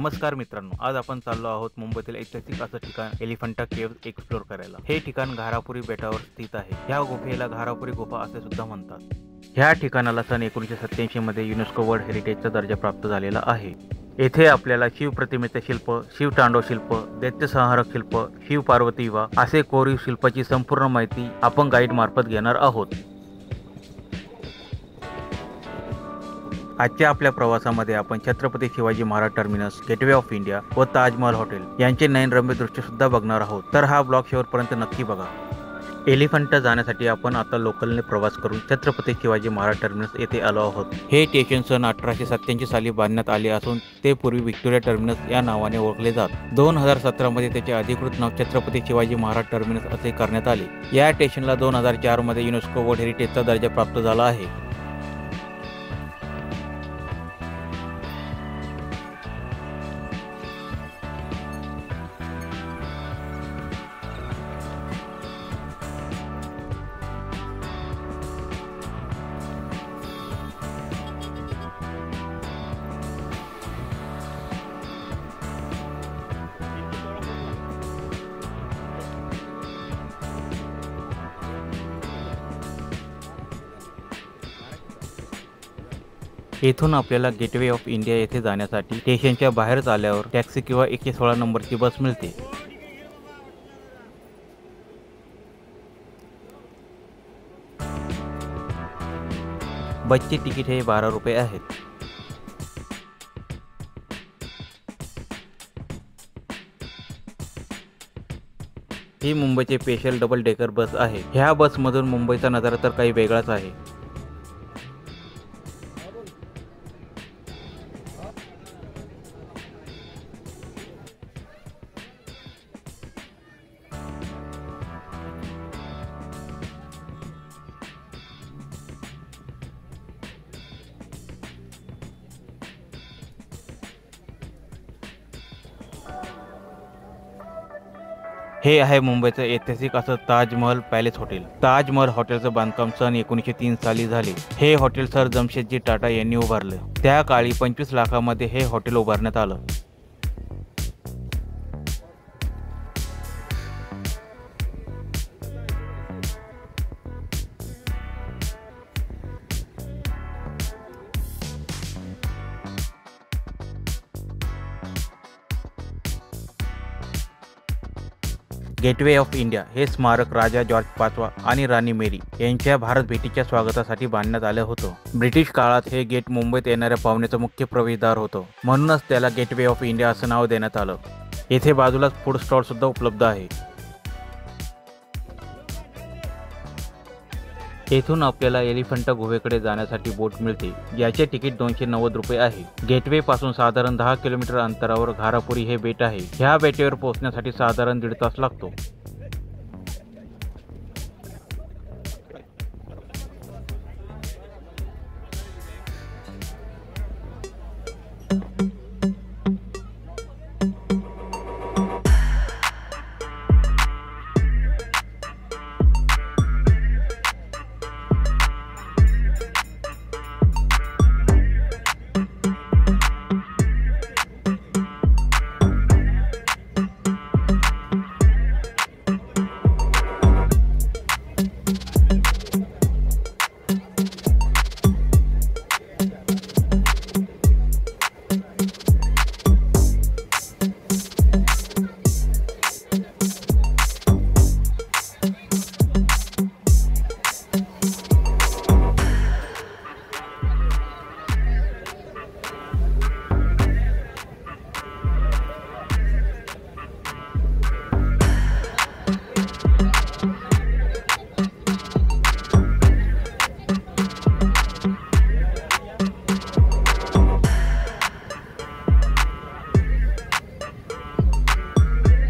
नमस्कार मित्रांनो, आज आपण चाललो आहोत मुंबईतील ऐतिहासिक असं ठिकाण एलिफंटा केव्ह एक्सप्लोर करायला। हे ठिकाण घारापुरी बेटावर स्थित आहे। ह्या गुफेला घारापुरी गुफा असे सुद्धा म्हणतात। ह्या ठिकाणाला सन 1987 मध्ये युनेस्को वर्ल्ड हेरिटेजचा दर्जा प्राप्त झालेला आहे। येथे आपल्याला शिव प्रतिमेचे शिल्प, शिव तांडव शिल्प, दैत्य संहारक शिल्प, शिव पार्वती विवाह असे कोरीव शिल्पाची संपूर्ण माहिती आपण गाईड मार्फत घेणार आहोत। आजच्या आपल्या प्रवासामध्ये आपण Chhatrapati Shivaji Maharaj terminus, gateway of India व ताजमहल हॉटेल यांचे नयनरम्य दृश्य सुद्धा बघणार आहोत, तर हा ब्लॉग शेवटपर्यंत नक्की बघा। एलिफंटा जाण्यासाठी आपण आता लोकलने प्रवास करून छत्रपती शिवाजी महाराज टर्मिनस येथे आलो आहोत। हे स्टेशन सन 1887 साली बांधण्यात आले असून ते पूर्वी व्हिक्टोरिया टर्मिनस या नावाने ओळखले जात। 2017 मध्ये त्याचे अधिकृत नाव छत्रपती शिवाजी महाराज टर्मिनस असे करण्यात आले। या स्टेशनला 2004 मध्ये युनेस्को वर्ल्ड हेरिटेजचा दर्जा प्राप्त झाला आहे। येथून आपल्याला गेटवे ऑफ इंडिया येथे जाण्यासाठी स्टेशनच्या बाहेरच आल्यावर टॅक्सी किंवा 116 नंबरची बस मिळते। बसचे तिकीट हे 12 रुपये आहेत। ही मुंबईचे स्पेशल डबल डेकर बस आहे। ह्या बसमधून मुंबईचा नजारा तर काही वेगळाच आहे। हे आहे मुंबईचं ऐतिहासिक असं ताजमहल पॅलेस हॉटेल। ताजमहल हॉटेलचं बांधकाम सन 1903 साली झाले। हे हॉटेल सर जमशेदजी टाटा यांनी उभारले। त्या काळी 25 लाखामध्ये हे हॉटेल उभारण्यात आलं। गेटवे ऑफ इंडिया हे स्मारक राजा जॉर्ज पाचवा आणि राणी मेरी यांच्या भारत भेटीच्या स्वागतासाठी बांधण्यात आलं होतं। ब्रिटिश काळात हे गेट मुंबईत येणाऱ्या पाहुण्याचं मुख्य प्रवेशद्वार होतं, म्हणूनच त्याला गेटवे ऑफ इंडिया असं नाव देण्यात आलं। येथे बाजूलाच फूड स्टॉल सुद्धा उपलब्ध आहे। येथून आपल्याला एलिफंटा गुहेकडे जाण्यासाठी बोट मिळते, याचे तिकीट 290 रुपये आहे। गेटवे पासून साधारण 10 किलोमीटर अंतरावर घारापुरी हे बेट आहे। ह्या बेटावर पोहोचण्यासाठी साधारण 1.5 तास लागतो।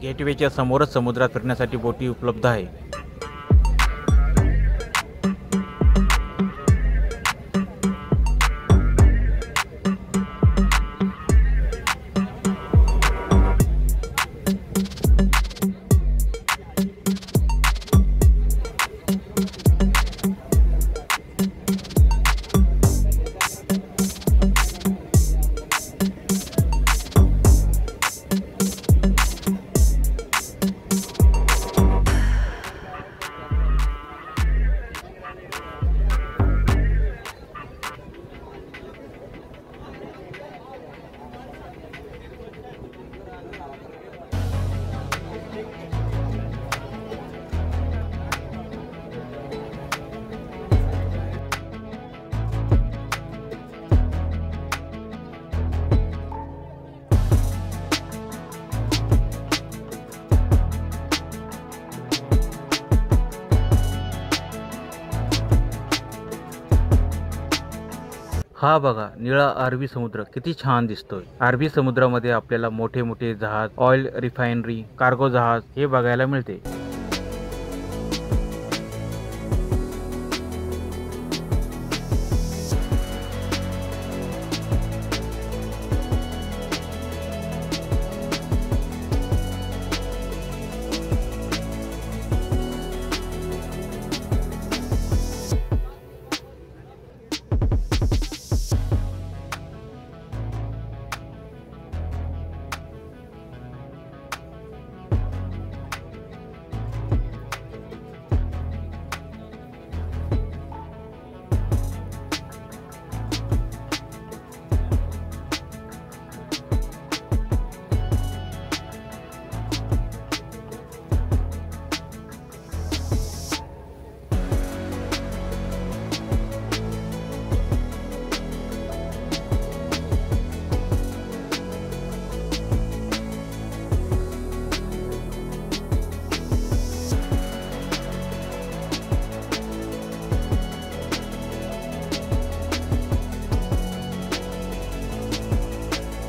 गेटवेच्या समोरच समुद्रात फिरण्यासाठी बोटी उपलब्ध आहे। हा बघा निळा अरबी समुद्र किती छान दिसतोय। अरबी समुद्रामध्ये आपल्याला मोठे मोठे जहाज, ऑइल रिफायनरी, कार्गो जहाज हे बघायला मिळते।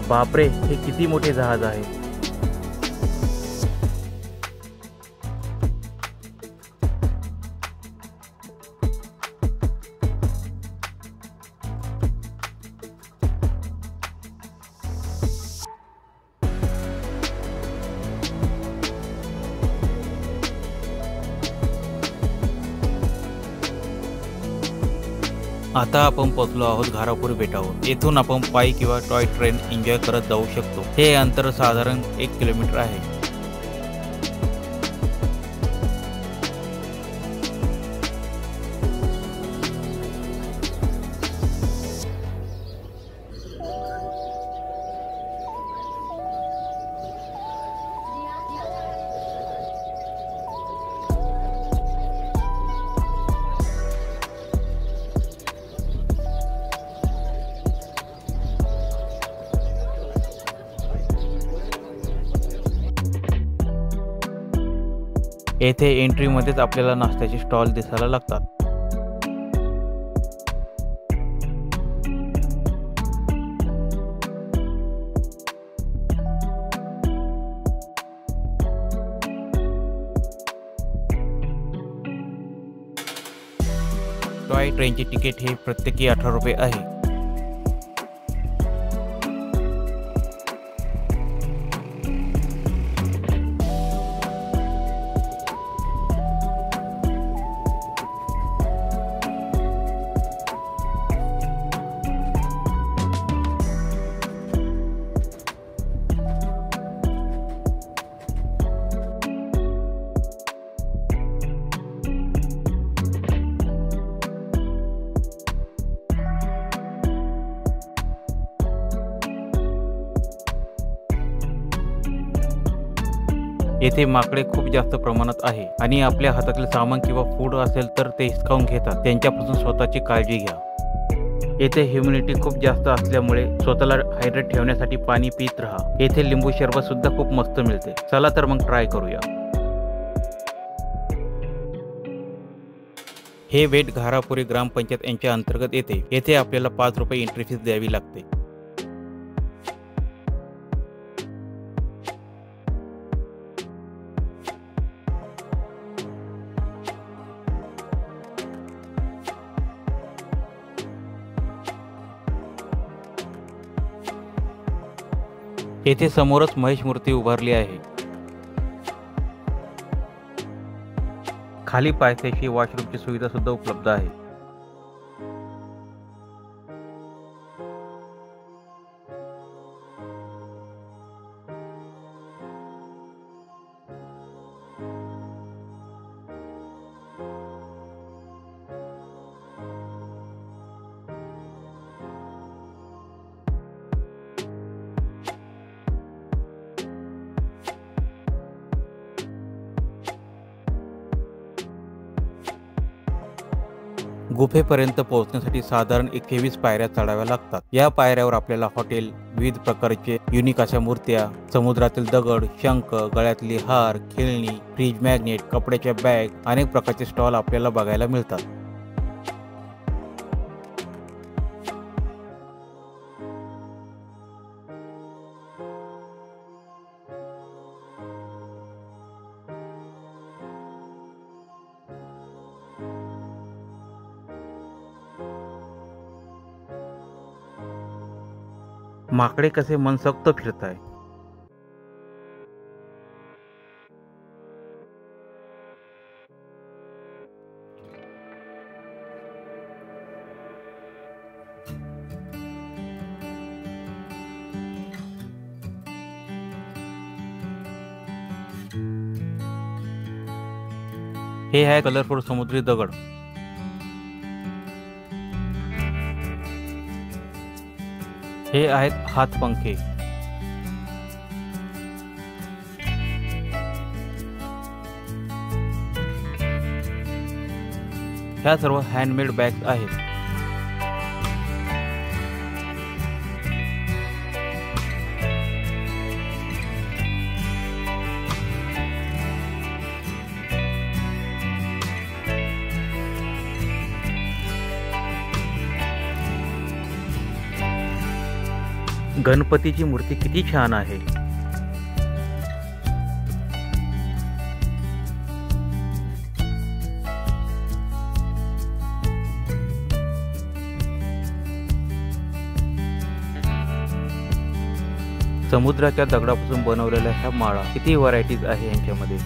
बापरे, हे किती मोठे जहाज आहे। आता आपण पोहोचलो आहोत घारापुरी बेटावर। येथून आपण पायी किंवा टॉय ट्रेन एन्जॉय करत जाऊ शकतो। हे अंतर साधारण 1 किलोमीटर आहे। येथे एंट्रीमध्येच आपल्याला नाश्त्याचे स्टॉल दिसायला लागतात। टॉय ट्रेनचे तिकीट हे प्रत्येकी 18 रुपये आहे। येथे माकडे खूप जास्त प्रमाणात आहे आणि आपल्या हातातील सामान किंवा फूड असेल तर ते हिसकावून घेतात। त्यांच्यापासून स्वतःची काळजी घ्या। येथे ह्युमिडिटी खूप जास्त असल्यामुळे स्वतःला हायड्रेट ठेवण्यासाठी पाणी पीत राहा। येथे लिंबू सरबत सुद्धा खूप मस्त मिळते। चला तर मग ट्राय करूया। हे बेट घारापुरी ग्रामपंचायत यांच्या अंतर्गत येते। येथे आपल्याला 5 रुपये एंट्री फीस द्यावी लागते। येथे समोरच महेश मूर्ती उभारली आहे। खाली पायथ्याशी वॉशरूमची सुविधा सुद्धा उपलब्ध आहे। गुफेपर्यंत पोहोचण्यासाठी साधारण 21 पायऱ्या चढाव्या लागतात। या पायऱ्यावर आपल्याला हॉटेल, विविध प्रकारचे युनिक अशा मूर्त्या, समुद्रातील दगड, शंख, गळ्यातली हार, खेळणी, फ्रीज मॅग्नेट, कपड्याच्या बॅग, अनेक प्रकारचे स्टॉल आपल्याला बघायला मिळतात। माकडे कसे मनसोक्त फिरताय. हे आहे कलरफुल समुद्री दगड. हे आहेत हातपंखे. ह्या सर्व हँडमेड बॅग्स आहेत. गणपतीची मूर्ती किती छान आहे. समुद्राच्या दगडापासून बनवलेल्या ह्या माळा, किती व्हरायटीज आहे यांच्यामध्ये.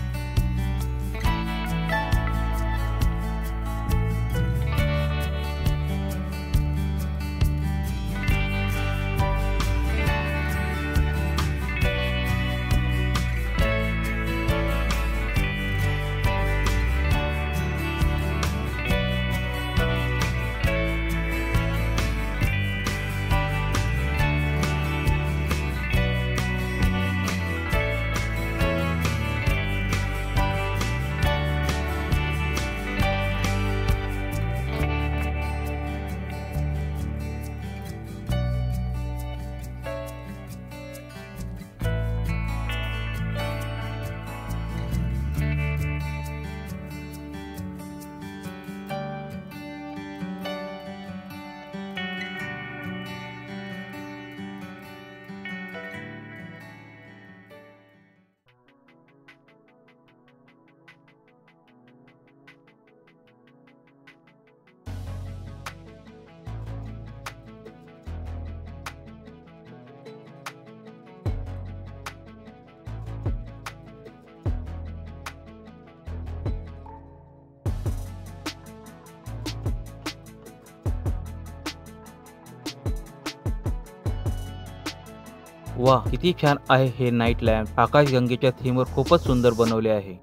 वाह, किती छान आहे हे नाईट लॅम्प. आकाशगंगेच्या थीमवर खूपच सुंदर बनवले आहे.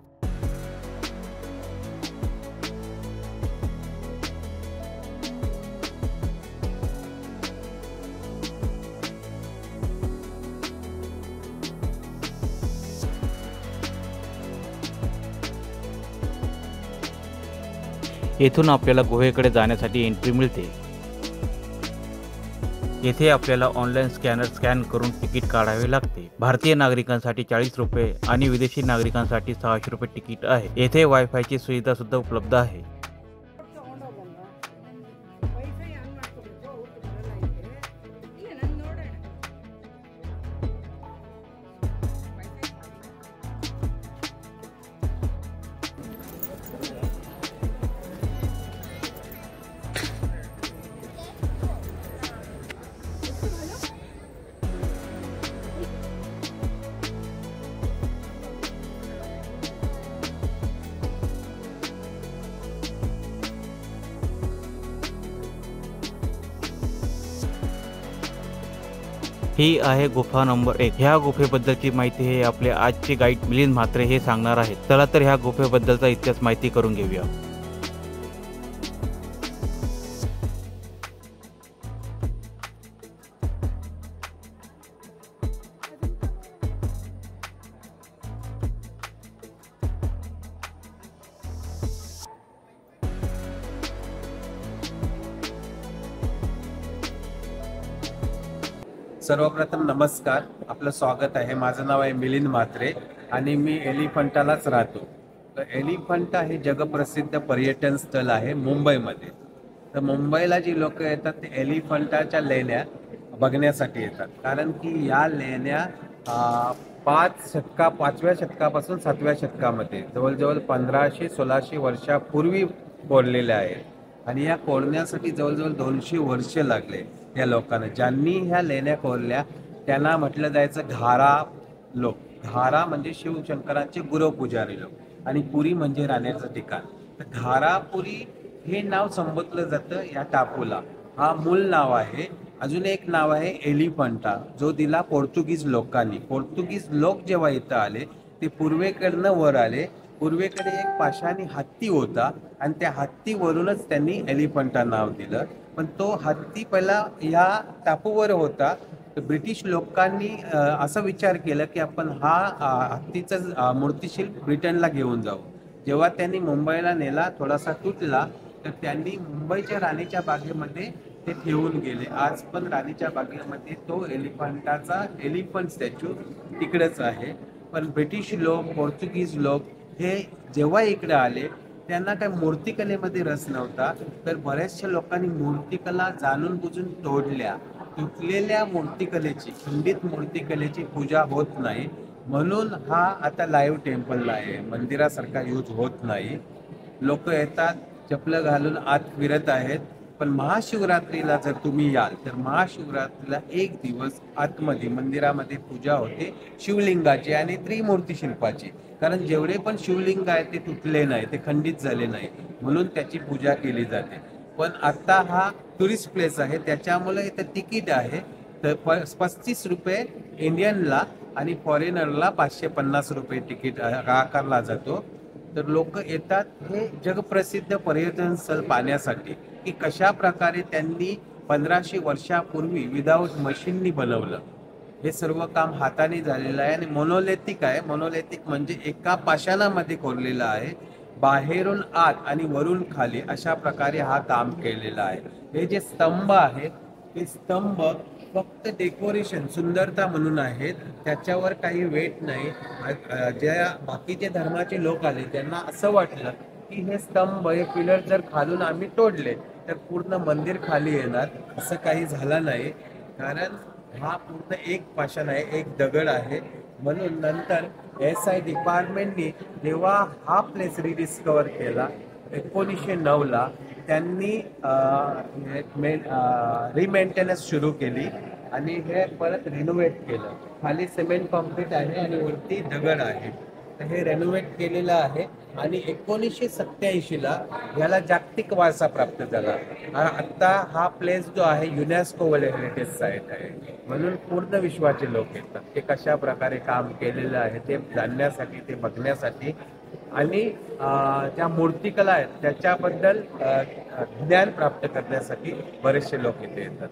येथून आपल्याला गुहेकडे जाण्यासाठी एंट्री मिळते. येथे आपल्याला ऑनलाईन स्कॅनर स्कॅन करून तिकीट काढावे लागते. भारतीय नागरिकांसाठी 40 रुपये आणि विदेशी नागरिकांसाठी 600 रुपये तिकीट आहे. येथे वायफायची सुविधा सुद्धा उपलब्ध आहे. ही आहे गुफा नंबर 1. ह्या गुफेबद्दलची माहिती हे आपले आजचे गाईड मिलिंद म्हात्रे हे सांगणार आहेत. चला तर ह्या गुफेबद्दलचा इतिहास माहिती करून घेऊया. सर्वप्रथम नमस्कार, आपलं स्वागत आहे. माझं नाव आहे मिलिंद म्हात्रे आणि मी एलिफंटालाच राहतो. तर एलिफंटा हे जगप्रसिद्ध पर्यटन स्थळ आहे मुंबईमध्ये. तर मुंबईला जी लोक येतात ते एलिफंटाच्या लेण्या बघण्यासाठी येतात, कारण की या लेण्या 5व्या शतकापासून 7व्या शतकामध्ये जवळजवळ 1500-1600 वर्षापूर्वी कोरलेल्या आहेत आणि या कोरण्यासाठी जवळजवळ 200 वर्षे लागले. या लोकांना. ज्यांनी ह्या लेण्या कोरल्या त्यांना म्हटलं जायचं घारा लोक. घारा म्हणजे शिवशंकरांचे गुरु पुजारी लोक आणि पुरी म्हणजे राहण्याचं ठिकाण. तर घारापुरी हे नाव संबोधलं जातं या टापूला. हा मूळ नाव आहे. अजून एक नाव आहे एलिफंटा, जो दिला पोर्तुगीज लोकांनी. पोर्तुगीज लोक जेव्हा इथं आले ते पूर्वेकडनं वर आले. पूर्वेकडे एक पाषाणी हत्ती होता आणि त्या हत्तीवरूनच त्यांनी एलिफंटा नाव दिलं. पण तो हत्ती पहिला या टापूवर होता. तर ब्रिटिश लोकांनी असा विचार केला की आपण हा हत्तीचा मूर्तिशिल्प ब्रिटनला घेऊन जाऊ. जेव्हा त्यांनी मुंबईला नेला, थोडासा तुटला, तर त्यांनी मुंबईच्या राणीच्या बागेमध्ये ते ठेवून गेले. आज पण राणीच्या बागेमध्ये तो एलिफंट स्टॅच्यू तिकडेच आहे. पण ब्रिटिश लोक, पोर्तुगीज लोक हे जेव्हा इकडे आले त्यांना काय मूर्तिकलेमध्ये रस नव्हता. तर बऱ्याचशा लोकांनी मूर्तिकला जाणून बुजून तोडल्या. तुटलेल्या मूर्तिकलेची, खंडित मूर्तिकलेची पूजा होत नाही, म्हणून हा आता लाईव्ह टेम्पल आहे. मंदिरासारखा यूज होत नाही. लोक येतात, चपलं घालून आत फिरत आहेत. पण महाशिवरात्रीला जर तुम्ही याल तर महाशिवरात्रीला एक दिवस आतमध्ये मंदिरामध्ये पूजा होते शिवलिंगाची आणि त्रिमूर्ती शिल्पाची. कारण जेवढे पण शिवलिंग आहेत ते तुटले नाही, ते खंडित झाले नाही, म्हणून त्याची पूजा केली जाते. पण आता हा टुरिस्ट प्लेस आहे, त्याच्यामुळे इथं तिकीट आहे. तर 35 रुपये इंडियनला आणि फॉरेनरला 550 रुपये तिकीट आकारला जातो. तर लोक येतात हे जगप्रसिद्ध पर्यटन स्थळ पाहण्यासाठी की कशा प्रकारे त्यांनी 1500 वर्षापूर्वी विदाऊट मशीननी बनवलं. हे सर्व काम हाताने झालेलं आहे आणि मोनोलिथिक आहे. मोनोलिथिक म्हणजे एका पाषाणामध्ये कोरलेलं आहे. बाहेरून आत आणि वरून खाली अशा प्रकारे हा काम केलेला आहे. हे जे स्तंभ आहेत ते स्तंभ फक्त डेकोरेशन, सुंदरता म्हणून आहेत. त्याच्यावर काही वेट नाही. ज्या बाकीचे धर्माचे लोक आले त्यांना असं वाटलं की हे स्तंभ, हे पिलर जर खालून आम्ही तोडले तर पूर्ण मंदिर खाली येणार. असं काही झालं नाही, कारण हा पूर्ण एक पाषाण आहे, एक दगड आहे. म्हणून नंतर SI डिपार्टमेंटनी जेव्हा हा प्लेस रिडिस्कवर केला 1909ला, त्यांनी रिमेंटेनन्स सुरू केली आणि हे परत रिनोव्हेट केलं. खाली सिमेंट कॉन्क्रीट आहे आणि वरती दगड आहे. तर हे रेनोव्हेट केलेलं आहे आणि 1987ला याला जागतिक वारसा प्राप्त झाला. आता हा प्लेस जो आहे युनेस्को वर्ल्ड हेरिटेज साईट आहे. म्हणून पूर्ण विश्वाचे लोक येतात ते कशा प्रकारे काम केलेलं आहे ते जाणण्यासाठी, ते बघण्यासाठी आणि ज्या मूर्तिकला आहेत त्याच्याबद्दल ज्ञान प्राप्त करण्यासाठी बरेचसे लोक इथे येतात.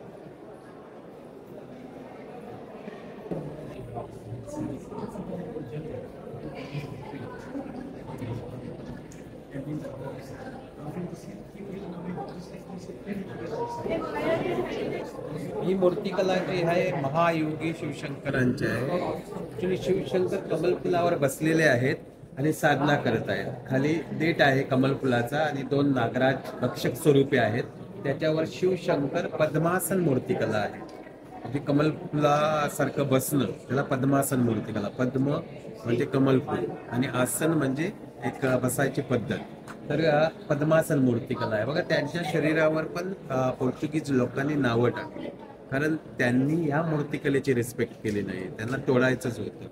ही मूर्तिकला जी आहे महायोगी शिवशंकरांची आहे. ऍक्च्युली शिवशंकर कमलफुलावर बसलेले आहेत आणि साधना करत आहेत. खाली देठ आहे कमलफुलाचा आणि 2 नागराज रक्षक स्वरूपे आहेत. त्याच्यावर शिवशंकर पद्मासन मूर्तिकला आहे. म्हणजे कमलफुलासारखं बसणं त्याला पद्मासन मूर्तिकला. पद्म म्हणजे कमलफूल आणि आसन म्हणजे एक बसायची पद्धत. तर पद्मासन मूर्तिकला आहे. बघा त्यांच्या शरीरावर पण पोर्तुगीज लोकांनी नावं टाकली, कारण त्यांनी या मूर्तिकलेची रिस्पेक्ट केली नाही, त्यांना तोडायचंच होतं.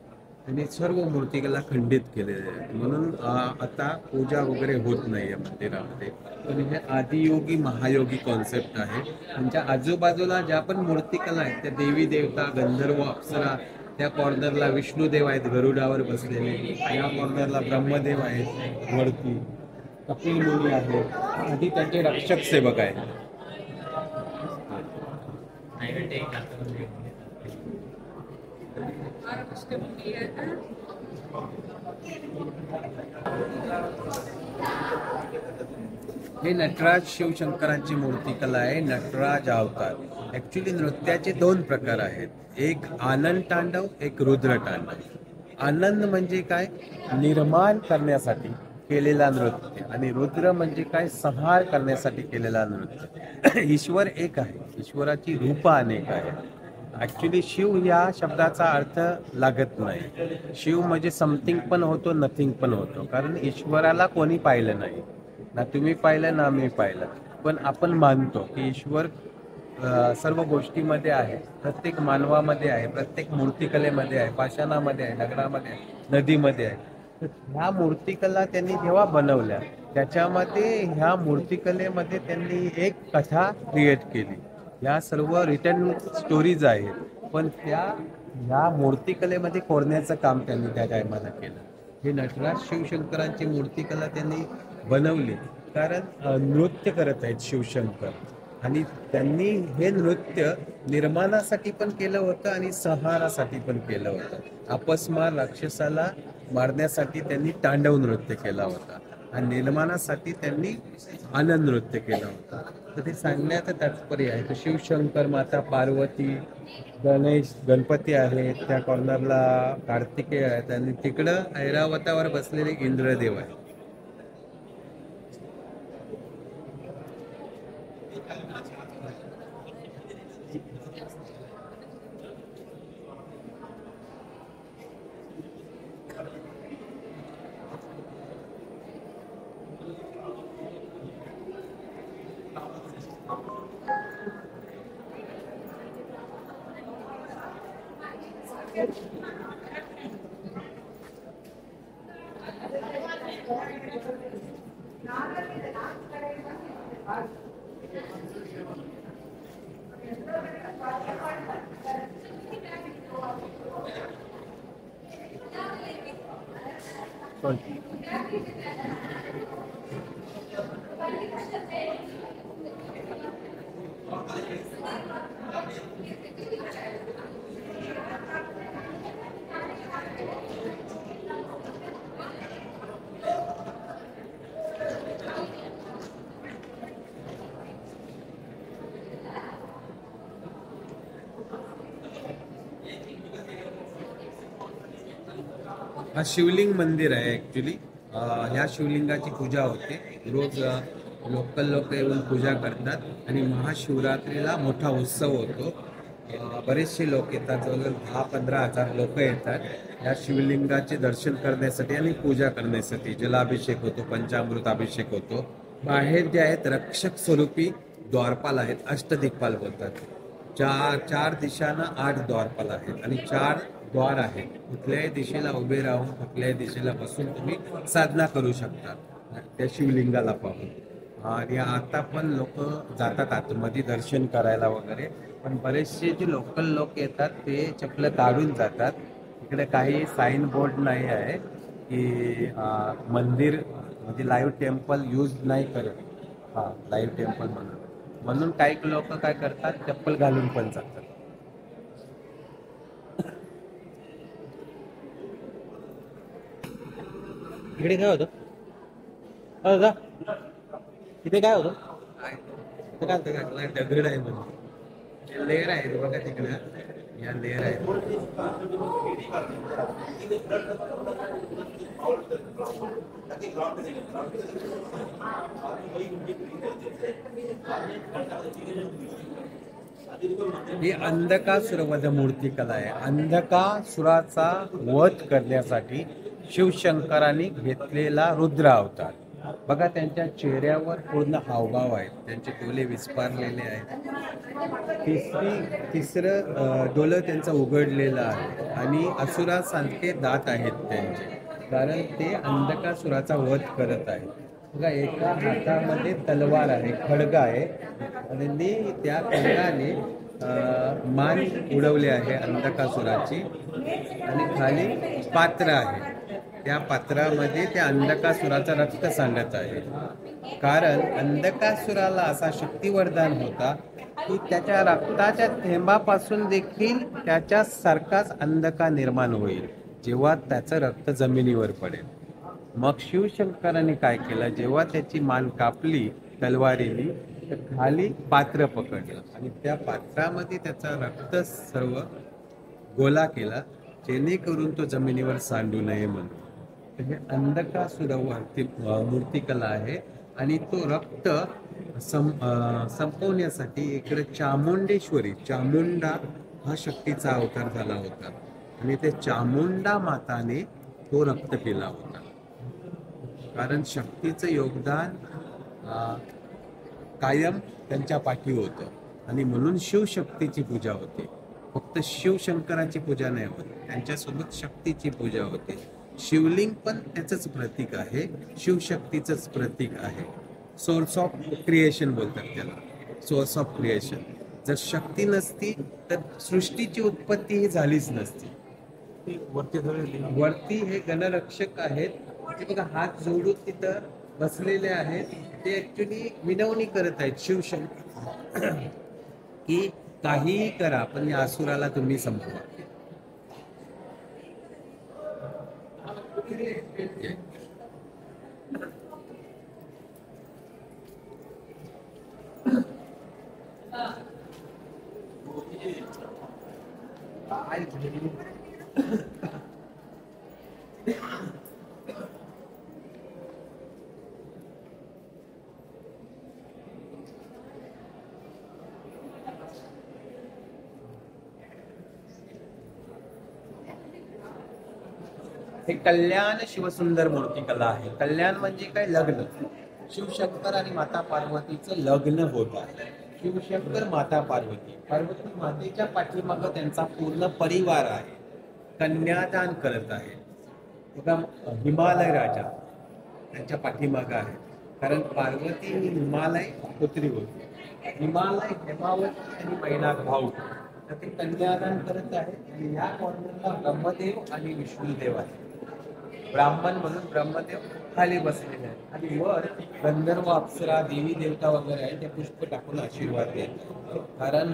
त्यांनी सर्व मूर्तिकला खंडित केलेले आहे. म्हणून आता पूजा वगैरे होत नाही या मंदिरामध्ये. पण हे आदियोगी महायोगी कॉन्सेप्ट आहे. त्यांच्या आजूबाजूला ज्या पण मूर्तिकला आहेत त्या देवी देवता, गंधर्व, अप्सरा, त्या कॉर्नरला विष्णुदेव आहेत गरुडावर बसलेले, या कॉर्नरला ब्रह्मदेव आहेत वरती, कपिल मुनी आहेत आणि त्यांचे रक्षक सेवक आहेत. हे नटराज शिवशंकरांची मूर्तिकला आहे. नटराज अवतार. ऍक्च्युली नृत्याचे 2 प्रकार आहेत. एक आनंद तांडव, एक रुद्र तांडव. आनंद म्हणजे काय, निर्माण करण्यासाठी केलेला नृत्य, आणि रुद्र म्हणजे काय, संहार करण्यासाठी केलेला नृत्य. ईश्वर एक आहे, ईश्वराची रूप अनेक आहे. ऍक्च्युली शिव या शब्दाचा अर्थ लागत नाही. शिव म्हणजे समथिंग पण होतो, नथिंग पण होतो. कारण ईश्वराला कोणी पाहिलं नाही, ना तुम्ही पाहिलं ना मी पाहिलं, पण आपण मानतो की ईश्वर सर्व गोष्टीमध्ये आहे, प्रत्येक मानवामध्ये आहे, प्रत्येक मूर्तिकलेमध्ये आहे, पाषाणामध्ये आहे, दगडामध्ये आहे, नदीमध्ये आहे. तर ह्या मूर्तिकला त्यांनी जेव्हा बनवल्या त्याच्यामध्ये ह्या मूर्तिकलेमध्ये त्यांनी एक कथा क्रिएट केली. ह्या सर्व रिटर्न स्टोरीज आहेत, पण ह्या मूर्तिकलेमध्ये कोरण्याचं काम त्यांनी त्या टायमाला केलं. हे नटराज शिवशंकरांची मूर्तिकला त्यांनी बनवली कारण नृत्य करत आहेत शिवशंकर, आणि त्यांनी हे नृत्य निर्माणासाठी पण केलं होतं आणि संहारासाठी पण केलं होतं. अपस्मार राक्षसाला मारण्यासाठी त्यांनी तांडव नृत्य केला होता आणि निर्माणासाठी त्यांनी आनंद नृत्य केलं होतं. तर ते सांगण्याचं तात्पर्य आहे. तर शिवशंकर, माता पार्वती, गणपती आहेत, त्या कॉर्नरला कार्तिकेय आहेत आणि तिकडं ऐरावतावर बसलेले इंद्रदेव आहे. हा शिवलिंग मंदिर आहे ॲक्च्युली. ह्या शिवलिंगाची पूजा होते रोज. लोकल लोक येऊन पूजा करतात आणि महाशिवरात्रीला मोठा उत्सव होतो. बरेचसे लोक येतात, जवळजवळ 10-15 हजार लोक येतात या शिवलिंगाचे दर्शन करण्यासाठी आणि पूजा करण्यासाठी. जलाभिषेक होतो, पंचामृत अभिषेक होतो. बाहेर जे आहेत रक्षक स्वरूपी द्वारपाल आहेत, अष्टदिक्पाल बोलतात. चार दिशांना 8 द्वारपाल आहेत आणि 4 द्वार आहेत. कुठल्याही दिशेला उभे राहून कुठल्याही दिशेला बसून तुम्ही साधना करू शकता त्या शिवलिंगाला पाहून. आणि आता पण लोक जातात आतमध्ये दर्शन करायला वगैरे, पण बरेचसे जे लोकल लोक येतात ते चपलं काढून जातात. इकडे काही साईन बोर्ड नाही आहे की मंदिर म्हणजे लाईव्ह टेम्पल यूज नाही करत. लाईव्ह टेम्पल म्हणून काही लोक काय करतात, चप्पल घालून पण जातात. इकडे काय होतं दादा? इथे काय होतं? दगड आहे म्हणून लेअर आहे बघा तिकडे. या लेअर आहेत. ही अंधकासुरवध मूर्तिकला आहे. अंधकासुराचा वध करण्यासाठी शिवशंकरांनी घेतलेला रुद्र अवतार. बघा त्यांच्या चेहऱ्यावर पूर्ण हावभाव आहेत, त्यांचे डोळे विस्पारलेले आहेत. तिसरं डोलं त्यांचं उघडलेलं आहे आणि असुरासारखे दात आहेत त्यांचे, कारण ते अंधकासुराचा वध करत आहेत. बघा एका हातामध्ये तलवार आहे, खड्ग आहे आणि त्या खड्गाने मान उडवले आहे अंधकासुराची आणि खाली पात्र आहे. त्या पात्रामध्ये त्या अंधकासुराचा रक्त सांडत आहे, कारण अंधकासुराला असा शक्तिवरदान होता की त्याच्या रक्ताच्या थेंबापासून देखील त्याच्यासारखाच अंधका निर्माण होईल जेव्हा त्याचं रक्त जमिनीवर पडेल. मग शिवशंकराने काय केलं, जेव्हा त्याची मान कापली तलवारीने तर खाली पात्र पकडलं आणि त्या पात्रामध्ये त्याचा रक्त सर्व गोला केला, जेणेकरून तो जमिनीवर सांडू नये म्हणून. हे अंधकासुरवरती मूर्तिकला आहे आणि तो रक्त संपवण्यासाठी इकडे चामुंडेश्वरी, चामुंडा हा शक्तीचा अवतार झाला होता आणि ते चामुंडा माताने तो रक्त पिला होता, कारण शक्तीचं योगदान कायम त्यांच्या पाठी होतं. आणि म्हणून शिवशक्तीची पूजा होते. फक्त शिवशंकराची पूजा नाही होत, त्यांच्यासोबत शक्तीची पूजा होते. शिवलिंग पण त्याचंच प्रतीक आहे, शिवशक्तीचंच प्रतीक आहे. सोर्स ऑफ क्रिएशन बोलतात त्याला, सोर्स ऑफ क्रिएशन. जर शक्ती नसती तर सृष्टीची उत्पत्ती ही झालीच नसती. वरती हे गणरक्षक आहेत, ते बघा हात जोडून तिथं बसलेले आहेत. ते ऍक्च्युली विनवणी करत आहेत शिवशंकर की काहीही करा पण या असुराला तुम्ही संपवा. हे कल्याण शिवसुंदर मूर्तिकला आहे. कल्याण म्हणजे काय? लग्न. शिवशंकर आणि माता पार्वतीचं लग्न होत आहे. शिवशंकर, माता पार्वती, पार्वती मातेच्या पाठीमागं त्यांचा पूर्ण परिवार आहे, कन्यादान करत आहे. बघा हिमालय राजा त्यांच्या पाठीमागं आहे, कारण पार्वती ही हिमालय पुत्री होती. हिमालय, हेमावती आणि मैनाक भाऊ, तर ते कन्यादान करत आहेत. आणि या कॉर्नरला ब्रह्मदेव आणि विष्णुदेव आहे. ब्राह्मण म्हणून ब्रह्मदेव खाली बसलेले आहेत आणि वर गंधर्व, अप्सरा, देवी देवता वगैरे आहे, ते पुष्प टाकून आशीर्वाद देतात. कारण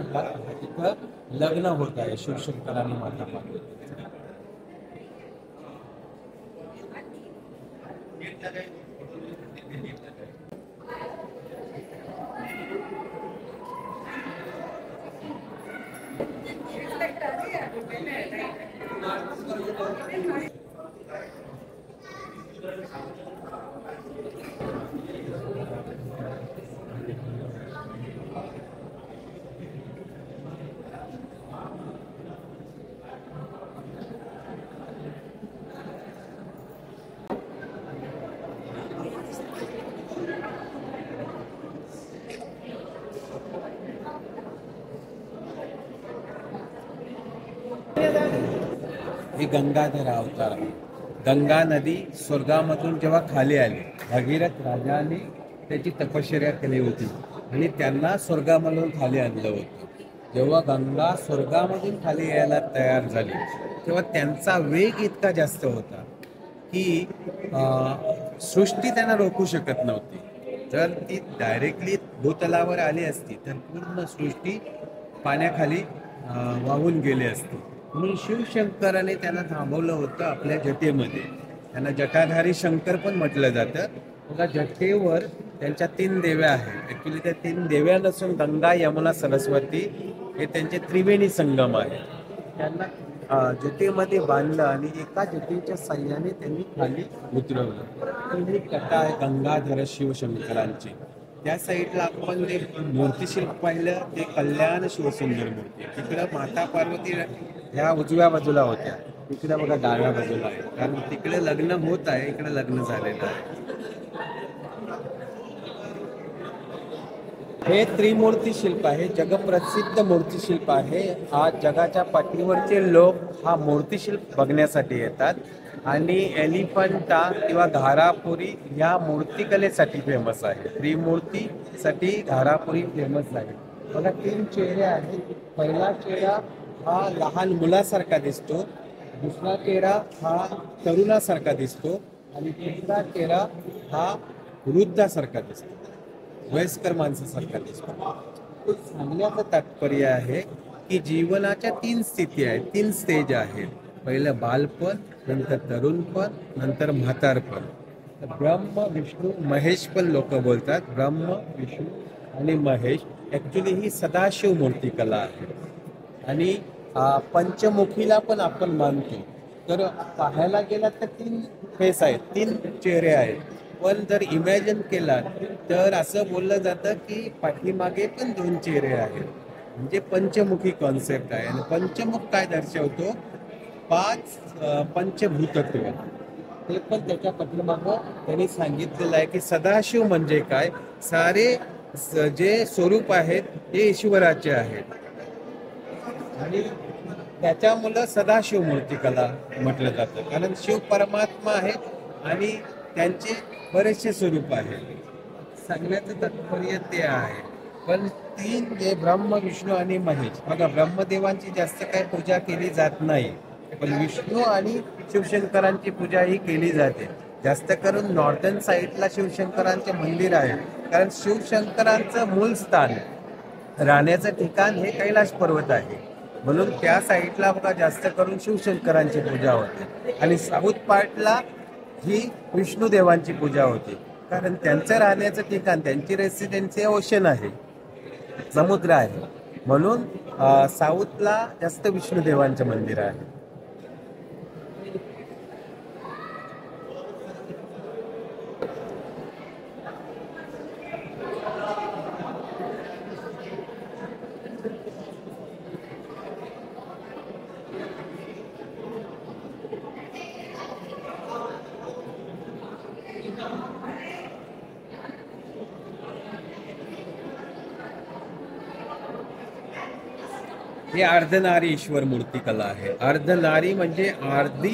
तिथं लग्न होत आहे शिवशंकर आणि माता पार्वती. हे गंगाधर अवतार आहे. गंगा नदी स्वर्गामधून जेव्हा खाली आली, भगीरथ राजाने त्याची तपश्चर्या केली होती आणि त्यांना स्वर्गामधून खाली आणलं होतं. जेव्हा गंगा स्वर्गामधून खाली यायला तयार झाली तेव्हा त्यांचा वेग इतका जास्त होता की सृष्टी त्यांना रोखू शकत नव्हती. जर ती डायरेक्टली भूतलावर आली असती तर पूर्ण सृष्टी पाण्याखाली वाहून गेली असती. म्हणून शिवशंकराने त्यांना थांबवलं होतं आपल्या जटेमध्ये. त्यांना जटाधारी शंकर पण म्हटलं जातं. बघा जटेवर त्यांच्या 3 देव्या आहेत. ॲक्च्युली त्या 3 देव्या नसून गंगा, यमुना, सरस्वती हे त्यांचे त्रिवेणी संगम आहे. त्यांना जटेमध्ये बांधलं आणि एका जटेच्या साह्याने त्यांनी खाली उतरवलं. ही कथा आहे गंगाधर शिवशंकरांची. त्या साईडला आपण जे मूर्तिशिल्प पाहिलं ते कल्याण शिवसुंदर मूर्ती. तिकडं माता पार्वती ह्या उजव्या बाजूला होत्या, इकडे बघा डाव्या बाजूला आहे, कारण तिकडे लग्न होत आहे, इकडे लग्न झालेलं आहे. हे त्रिमूर्ती शिल्प आहे, जगप्रसिद्ध मूर्तिशिल्प आहे. हा जगाच्या पाठीवरचे लोक हा मूर्तिशिल्प बघण्यासाठी येतात आणि एलिफंटा किंवा घारापुरी या मूर्तिकलेसाठी फेमस आहे. त्रिमूर्तीसाठी घारापुरी फेमस आहे. बघा 3 चेहरे आहेत. पहिला चेहरा हा लहान मुलासारखा दिसतो, दुसरा चेहरा हा तरुणासारखा दिसतो आणि तिसरा चेहरा हा वृद्धासारखा दिसतो, वयस्कर माणसासारखा दिसतो. सांगण्याचं तात्पर्य आहे की जीवनाच्या 3 स्थिती आहेत, 3 स्टेज आहेत. पहिलं बालपण, नंतर तरुणपण, नंतर म्हातारपण. ब्रह्म, विष्णू, महेश पण लोक बोलतात. ब्रह्म, विष्णू आणि महेश. ॲक्च्युली ही सदाशिव मूर्तिकला आहे आणि पंचमुखीला पण आपण मानतो. तर पाहायला गेला तर 3 फेस आहेत, 3 चेहरे आहेत. पण जर इमॅजिन केला तर असं बोललं जातं की पाठीमागे पण 2 चेहरे आहेत. म्हणजे पंचमुखी कॉन्सेप्ट आहे. आणि पंचमुख काय दर्शवतो? 5 पंचभूतत्व. ते पण त्याच्या पाठीमागं त्यांनी सांगितलेलं आहे की सदाशिव म्हणजे काय? सारे जे स्वरूप आहेत ते ईश्वराचे आहेत आणि त्याच्यामुळं सदाशिव मूर्तिकला म्हटलं जातं, कारण शिव परमात्मा आहेत आणि त्यांचे बरेचसे स्वरूप आहेत. सांगण्याचं तात्पर्य ते आहे. पण तीन जे ब्रह्म विष्णू आणि महेश, बघा ब्रह्मदेवांची जास्त काही पूजा केली जात नाही, पण विष्णू आणि शिवशंकरांची पूजा ही केली जाते. जास्त करून नॉर्दर्न साईडला शिवशंकरांचे मंदिर आहे, कारण शिवशंकरांचं मूळ स्थान राहण्याचं ठिकाण हे कैलाश पर्वत आहे, म्हणून त्या साईडला बघा जास्त करून शिवशंकरांची पूजा होते आणि साऊथ पार्टला ही विष्णुदेवांची पूजा होते, कारण त्यांचं राहण्याचं ठिकाण, त्यांची रेसिडेन्सी ओशन आहे, समुद्र आहे, म्हणून साऊथला जास्त विष्णुदेवांचे मंदिर आहे. हे अर्धनारी ईश्वर मूर्तिकला आहे. अर्धनारी म्हणजे अर्धी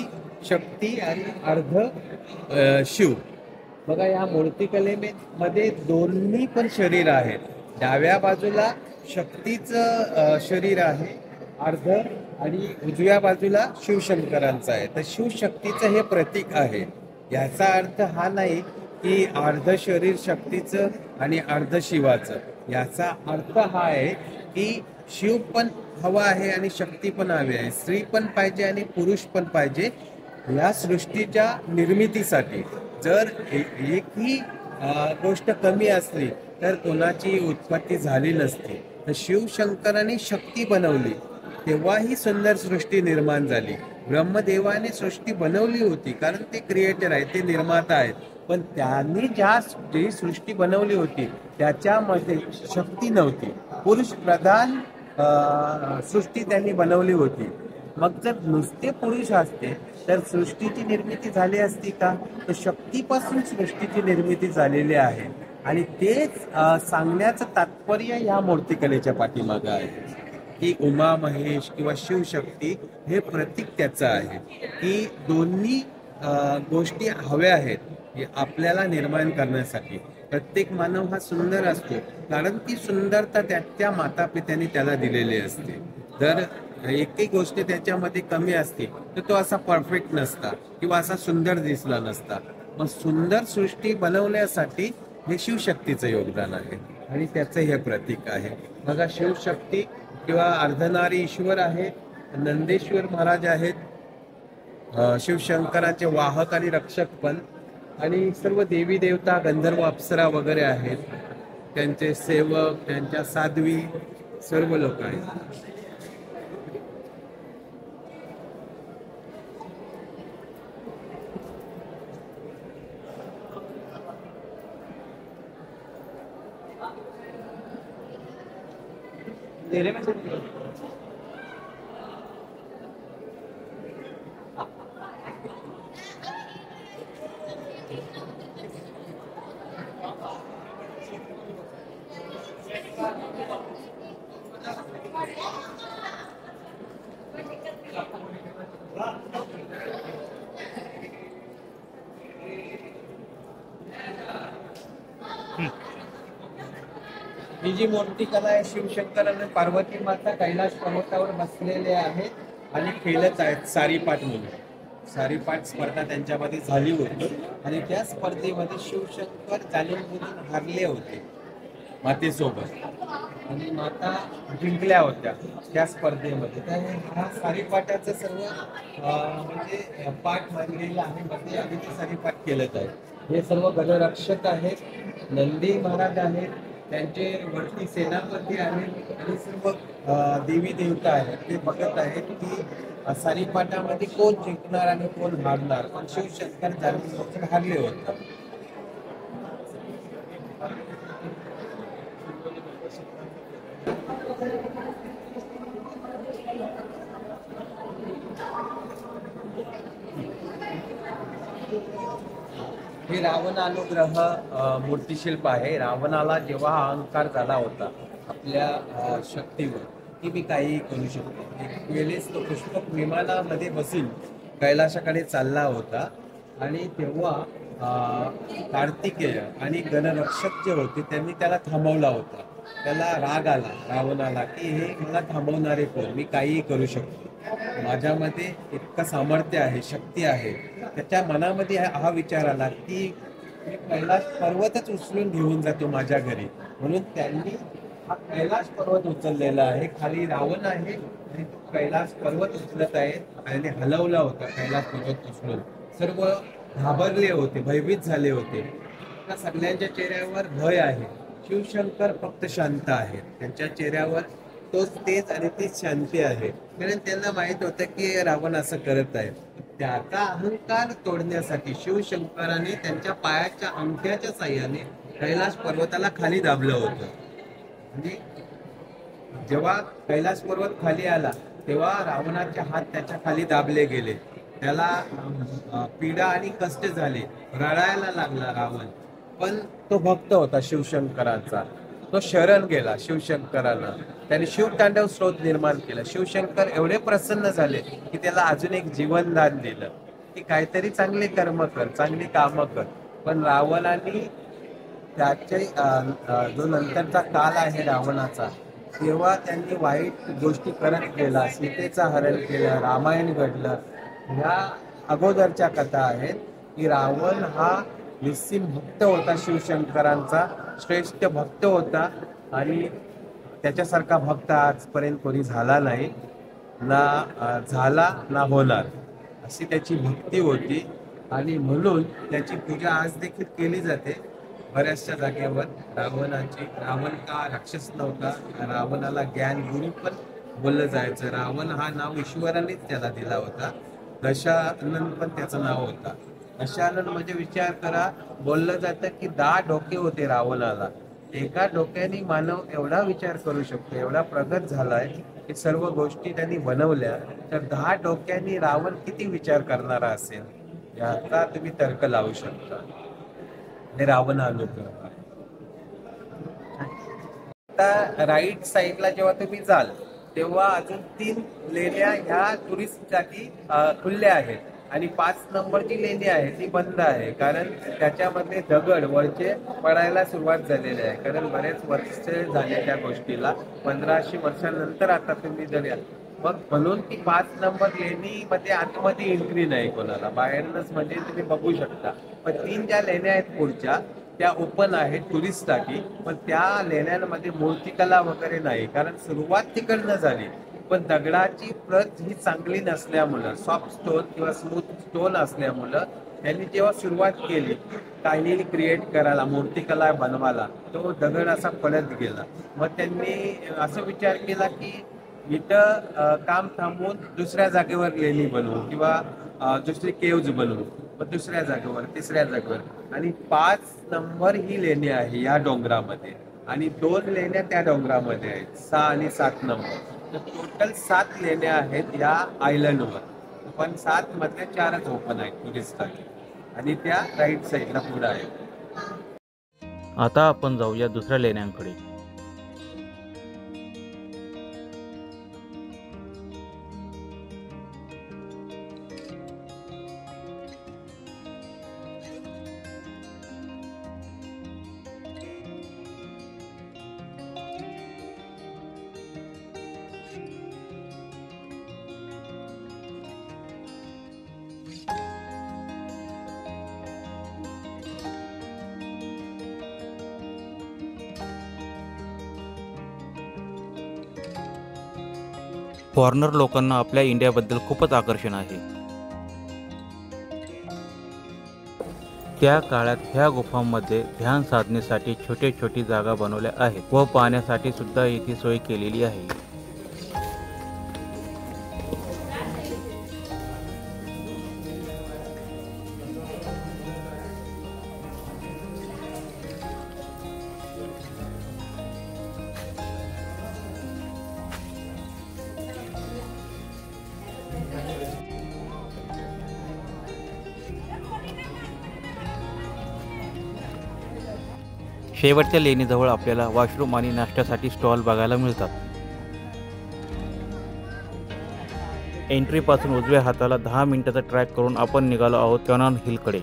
शक्ती आणि अर्ध शिव. बघा या मूर्तिकलेमध्ये दोन्ही पण शरीर आहेत. डाव्या बाजूला शक्तीचं शरीर आहे अर्ध आणि उजव्या बाजूला शिवशंकरांचं आहे. तर शिवशक्तीचं हे प्रतीक आहे. याचा अर्थ हा नाही की अर्ध शरीर शक्तीचं आणि अर्ध शिवाचं. याचा अर्थ हा आहे की शिव पण हवा आहे आणि शक्ती पण हवी आहे, स्त्री पण पाहिजे आणि पुरुष पण पाहिजे या सृष्टीच्या निर्मितीसाठी. जर एकही गोष्ट कमी असली तर कोणाची उत्पत्ती झाली नसती. तर शिवशंकरांनी शक्ती बनवली तेव्हा ही सुंदर सृष्टी निर्माण झाली. ब्रह्मदेवाने सृष्टी बनवली होती कारण ते क्रिएटर आहेत, ते निर्माता आहेत, पण त्यांनी जी सृष्टी बनवली होती त्याच्यामध्ये शक्ती नव्हती. पुरुष प्रधान सृष्टी त्यांनी बनवली होती. मग जर नुसते पुरुष असते तर सृष्टीची निर्मिती झाली असती का? तर शक्तीपासून सृष्टीची निर्मिती झालेली आहे आणि तेच सांगण्याचं तात्पर्य या मूर्तिकलेच्या पाठीमागं आहे की उमा महेश किंवा शिवशक्ती हे प्रतीक त्याचं आहे की दोन्ही गोष्टी हव्या आहेत आपल्याला निर्माण करण्यासाठी. प्रत्येक मानव हा सुंदर असतो कारण ती सुंदरता त्या माता पित्याने त्याला दिलेली असते. जर एकही गोष्ट त्याच्यामध्ये कमी असते तर तो असा परफेक्ट नसता किंवा असा सुंदर दिसला नसता. मग सुंदर सृष्टी बनवण्यासाठी हे शिवशक्तीचं योगदान आहे आणि त्याचं हे प्रतीक आहे. बघा शिवशक्ती किंवा अर्धनारी ईश्वर आहे, नंदेश्वर महाराज आहेत, शिवशंकराचे वाहक आणि रक्षक पण, आणि सर्व देवी देवता गंधर्व अप्सरा वगैरे आहेत, त्यांचे सेवक, त्यांच्या साध्वी सर्व लोक आहेत. ही जी मूर्तिकला आहे, शिवशंकर आणि पार्वती माता कैलाश पर्वतावर बसलेले आहेत आणि खेळत आहेत सारीपाट म्हणून. सारीपाट स्पर्धा त्यांच्यामध्ये झाली होती आणि त्या स्पर्धेमध्ये शिवशंकर जाणून हारले होते मातेसोबत आणि माता जिंकल्या होत्या त्या स्पर्धेमध्ये. तर हा सारीपाटाचं सर्व म्हणजे पाठ मांडलेलं आहे मध्ये आणि ते सारीपाठ केलं आहे. हे सर्व गणरक्षक आहेत, नंदी महाराज आहेत, त्यांचे वरती सेनापती आहेत आणि सर्व देवी देवता आहेत. ते बघत आहेत की सारीपाटामध्ये कोण जिंकणार आणि कोण हारणार. पण शिवशंकर जाणून हारले होते. हे हे रावण अनुग्रह मूर्तिशिल्प आहे. रावणाला जेव्हा हा अहंकार झाला होता आपल्या शक्तीवर की मी काहीही करू शकतो, एक वेळेस तो पुष्पक विमानामध्ये बसून कैलासाकडे चालला होता आणि तेव्हा कार्तिकेय आणि गणरक्षक जे होते त्यांनी त्याला थांबवला होता. त्याला राग आला रावणाला की हे मला थांबवणारे कोण, मी काहीही करू शकतो, माझ्यामध्ये इतकं सामर्थ्य आहे, शक्ती आहे. त्याच्या मनामध्ये हा विचार आला की मी कैलास पर्वतच उचलून घेऊन जातो माझ्या घरी. म्हणून त्यांनी हा कैलास पर्वत उचललेला आहे. खाली रावण आहे आणि तो कैलास पर्वत उचलत आहे आणि हलवला होता कैलास पर्वत उचलून. सर्व घाबरले होते, भयभीत झाले होते. त्या सगळ्यांच्या चेहऱ्यावर भय आहे. शिवशंकर फक्त शांत आहेत, त्यांच्या चेहऱ्यावर तोच तेज आणि तीच शांती आहे. कारण त्यांना माहित होतं की रावण असं करत आहे. त्याचा अहंकार तोडण्यासाठी शिवशंकराने त्यांच्या पायाच्या अंगठ्याच्या साह्याने कैलास पर्वताला खाली दाबलं होतं. म्हणजे जेव्हा कैलास पर्वत खाली आला तेव्हा रावणाचे हात त्याच्या खाली दाबले गेले. त्याला पीडा आणि कष्ट झाले, रडायला लागला रावण. पण तो भक्त होता शिवशंकराचा, तो शरण गेला शिवशंकराला. त्याने शिवतांडव स्रोत निर्माण केला. शिवशंकर एवढे प्रसन्न झाले की त्याला अजून एक जीवनदान दिलं की काहीतरी चांगले कर्म कर, चांगली कामं कर. पण रावणाने त्याचे जो नंतरचा काल आहे रावणाचा, तेव्हा त्यांनी वाईट गोष्टी करत गेला. सीतेचं हरण केलं, रामायण घडलं. ह्या अगोदरच्या कथा आहेत की रावण हा निस्सीम भक्त होता, शिवशंकरांचा श्रेष्ठ भक्त होता आणि त्याच्यासारखा भक्त आजपर्यंत कोणी झाला नाही, ना झाला ना होणार. अशी त्याची भक्ती होती आणि म्हणून त्याची पूजा आज देखील केली जाते बऱ्याचशा जागेवर. रावण का राक्षस नव्हता, रावणाला ज्ञान गुरु पण बोललं जायचं. रावण हा नाव ईश्वरानेच त्याला दिला होता. दशानन पण त्याचं नाव होता. दशानन म्हणजे विचार करा, बोललं जातं की 10 डोके होते रावणाला. एका डोक्याने मानव एवढा विचार करू शकतो, एवढा प्रगत झालाय की सर्व गोष्टी त्यांनी बनवल्या. तर 10 डोक्यांनी रावण किती विचार करणारा असेल याचा तुम्ही तर्क लावू शकता. हे रावण अनुग्रह. आता राईट साईडला जेव्हा तुम्ही जाल तेव्हा अजून 3 लेण्या ह्या टुरिस्टसाठी खुल्या आहेत आणि 5 नंबरची लेणी आहे ती बंद आहे. कारण त्याच्यामध्ये दगड वरचे पडायला सुरुवात झालेली आहे. कारण बरेच वर्ष झाले त्या गोष्टीला, 1500 वर्षांनंतर आता तुम्ही जर याल मग म्हणून ती 5 नंबर लेणीमध्ये आतमध्ये एंट्री नाही कोणाला, बाहेरनच म्हणजे तुम्ही बघू शकता. पण 3 ज्या लेण्या आहेत पुढच्या त्या ओपन आहेत टुरिस्टसाठी. पण त्या लेण्यांमध्ये मूर्तिकला वगैरे नाही, कारण सुरुवात तिकडनं झाली. पण दगडाची प्रत ही चांगली नसल्यामुळं, सॉफ्ट स्टोन किंवा स्मूथ स्टोन असल्यामुळं त्यांनी जेव्हा सुरुवात केली काही क्रिएट करायला, मूर्तिकला बनवायला, तो दगड असा पडत गेला. मग त्यांनी असं विचार केला की इथं काम थांबवून दुसऱ्या जागेवर लेणी बनवू किंवा दुसरी केव्ज बनवू. मग दुसऱ्या जागेवर, तिसऱ्या जागेवर आणि 5 नंबर ही लेणी आहे या डोंगरामध्ये आणि 2 लेण्या त्या डोंगरामध्ये आहेत, 6 आणि 7 नंबर. तर टोटल 7 लेण्या आहेत या आयलंडवर. पण 7 मधल्या 4च ओपन आहेत टुरिस्टसाठी आणि त्या राईट साईडला पुढे आहेत. आता आपण जाऊया दुसऱ्या लेण्यांकडे. फॉरेनर लोकांना आपल्या इंडियाबद्दल खूपच आकर्षण आहे. त्या काळात ह्या गुफांमध्ये ध्यान साधनेसाठी छोटी छोटी जागा बनवल्या आहेत व पाहण्यासाठी सुद्धा इथे सोय केलेली आहे. शेवटच्या लेणीजवळ आपल्याला वॉशरूम आणि नाश्त्यासाठी स्टॉल बघायला मिळतात. एंट्रीपासून उजव्या हाताला 10 मिनिटाचा ट्रॅक करून आपण निघालो आहोत कॅनॉन हिलकडे.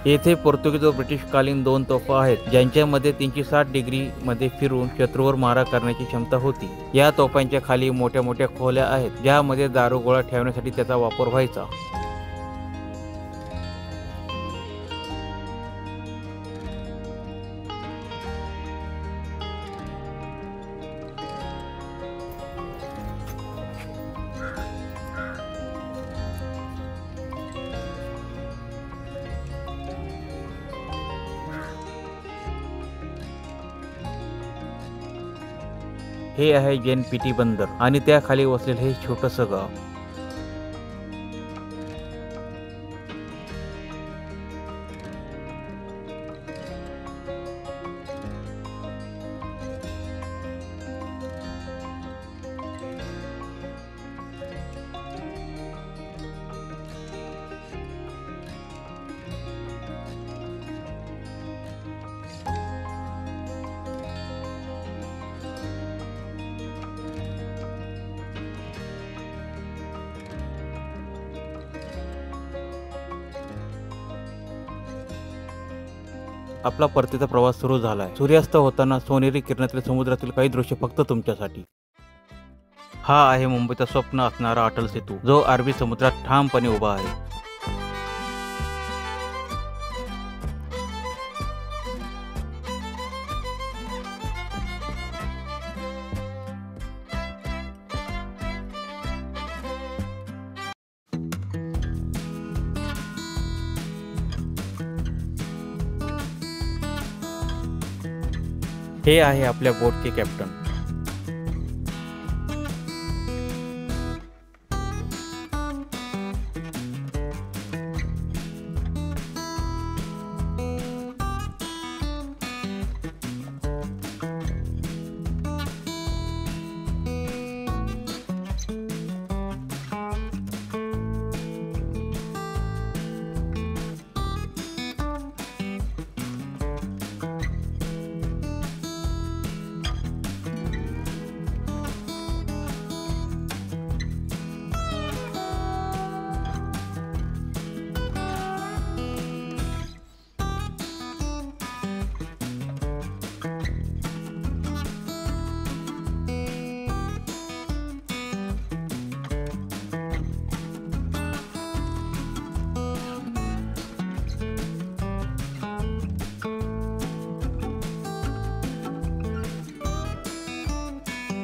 येथे पोर्तुगीज व ब्रिटिशकालीन 2 तोफा आहेत, ज्यांच्यामध्ये 360 डिग्रीमध्ये फिरून शत्रूवर मारा करण्याची क्षमता होती. या तोफांच्या खाली मोठ्या मोठ्या खोल्या आहेत, ज्यामध्ये दारुगोळा ठेवण्यासाठी त्याचा वापर व्हायचा. हे आहे जेनपीटी बंदर आणि त्याखाली वसलेले हे छोटंसं गाव. आपला परतीचा प्रवास सुरू झालाय. सूर्यास्त होताना सोनेरी किरणातील समुद्रातील काही दृश्य फक्त तुमच्यासाठी. हा आहे मुंबईचा स्वप्न असणारा अटल सेतू, जो अरबी समुद्रात ठामपणे उभा आहे. हे आहे आपल्या बोटचे कॅप्टन.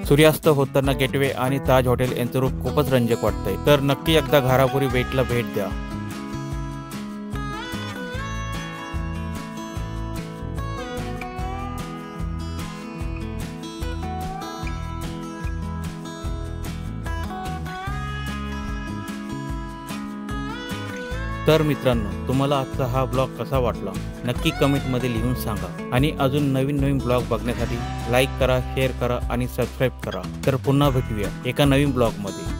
सूर्यास्त होताना गेटवे आणि ताज हॉटेल यांचं रूप खूपच रंजक वाटतंय, तर नक्की एकदा घारापुरी बेटला भेट द्या. तर मित्रांनो, तुम्हाला आजचा हा ब्लॉग कसा वाटला नक्की कमेंटमध्ये लिहून सांगा. आणि अजून नवीन ब्लॉग बघण्यासाठी लाईक करा, शेअर करा आणि सबस्क्राईब करा. तर पुन्हा भेटूया एका नवीन ब्लॉगमध्ये.